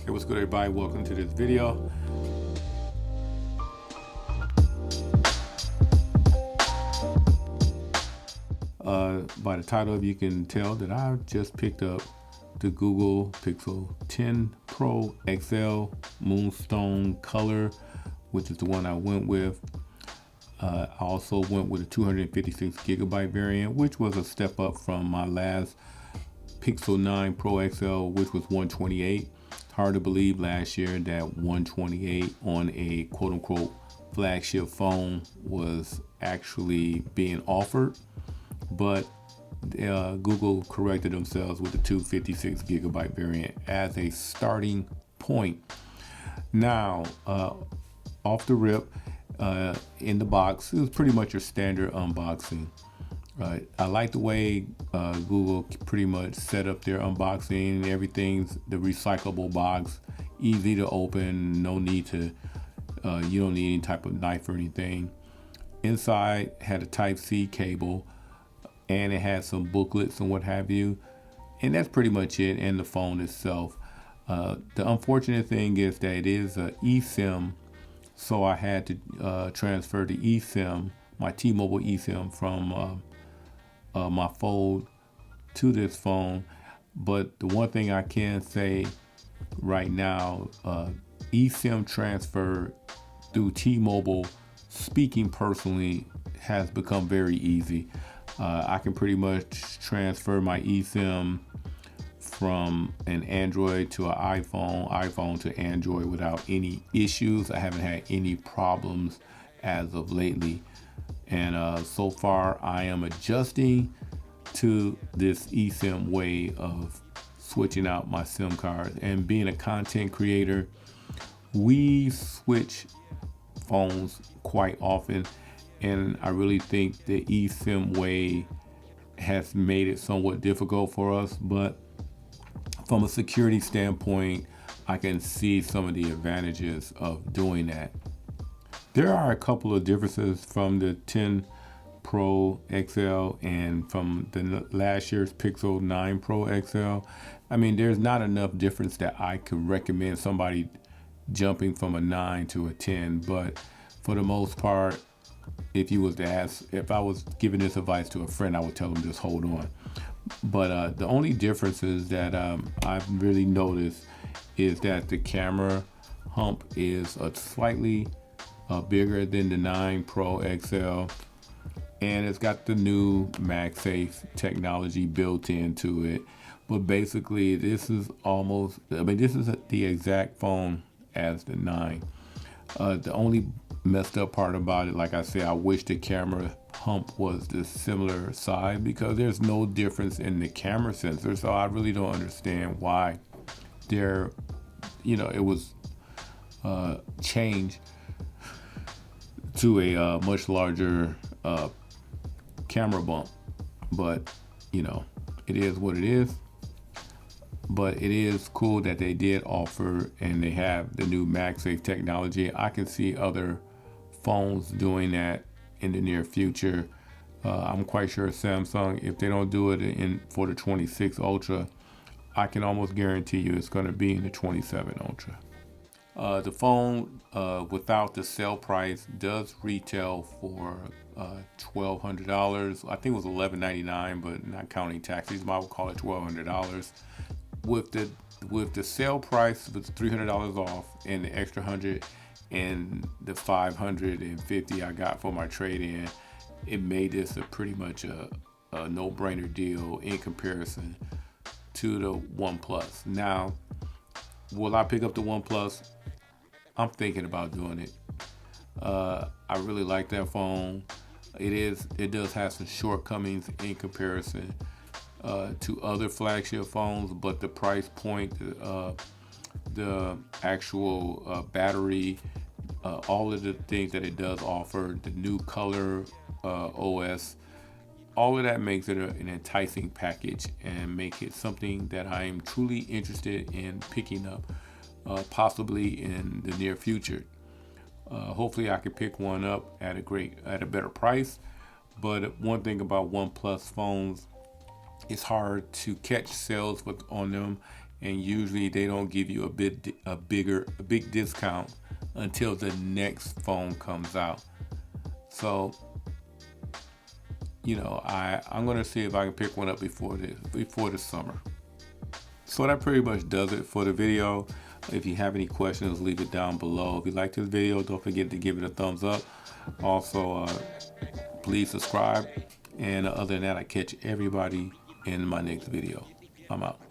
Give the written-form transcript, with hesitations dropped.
Hey, what's good, everybody? Welcome to this video. By the title, you can tell that I just picked up the Google Pixel 10 Pro XL Moonstone color, which is the one I went with. I also went with a 256 gigabyte variant, which was a step up from my last Pixel 9 Pro XL, which was 128. It's hard to believe last year that 128 on a quote-unquote flagship phone was actually being offered, but Google corrected themselves with the 256 gigabyte variant as a starting point. Now, off the rip, in the box, it was pretty much your standard unboxing. I like the way Google pretty much set up their unboxing. Everything's the recyclable box, easy to open, no need to, you don't need any type of knife or anything. Inside had a Type-C cable, and it had some booklets and what have you. And that's pretty much it, and the phone itself. The unfortunate thing is that it is an eSIM, so I had to transfer the eSIM, my T-Mobile eSIM from my Fold to this phone. But the one thing I can say right now, eSIM transfer through T-Mobile, speaking personally, has become very easy. I can pretty much transfer my eSIM from an Android to an iPhone to Android without any issues. I haven't had any problems as of lately. And so far I am adjusting to this eSIM way of switching out my SIM card. And being a content creator, we switch phones quite often, and I really think the eSIM way has made it somewhat difficult for us, but from a security standpoint, I can see some of the advantages of doing that. There are a couple of differences from the 10 Pro XL and from the last year's Pixel 9 Pro XL. I mean, there's not enough difference that I could recommend somebody jumping from a 9 to a 10, but for the most part, if I was giving this advice to a friend, I would tell them just hold on. But the only differences that I've really noticed is that the camera hump is slightly bigger than the 9 Pro XL, and it's got the new MagSafe technology built into it. But basically, this is the exact phone as the 9. The only messed up part about it, like I said, I wish the camera hump was the similar size, because there's no difference in the camera sensor. So I really don't understand why it was changed to a much larger camera bump. But it is what it is. But it is cool that they did offer, and they have the new MagSafe technology. I can see other phones doing that in the near future. I'm quite sure Samsung, if they don't do it for the 26 Ultra, I can almost guarantee you it's going to be in the 27 Ultra. The phone, without the sale price, does retail for $1,200. I think it was $1,199, but not counting taxes, I would call it $1,200. With the sale price, with $300 off and the extra 100 and the 550 I got for my trade-in, it made this pretty much a no-brainer deal in comparison to the OnePlus. Now, will I pick up the OnePlus? I'm thinking about doing it. I really like that phone. It does have some shortcomings in comparison to other flagship phones, but the price point, the actual battery, all of the things that it does offer, the new color OS, all of that makes it an enticing package and make it something that I am truly interested in picking up, possibly in the near future. Hopefully I can pick one up at a better price. But one thing about OnePlus phones, it's hard to catch sales on them, and usually they don't give you a big discount until the next phone comes out. So, I'm gonna see if I can pick one up before the summer. So that pretty much does it for the video. If you have any questions, leave it down below. If you like this video, don't forget to give it a thumbs up. Also, please subscribe. And other than that, I catch everybody in my next video. I'm out.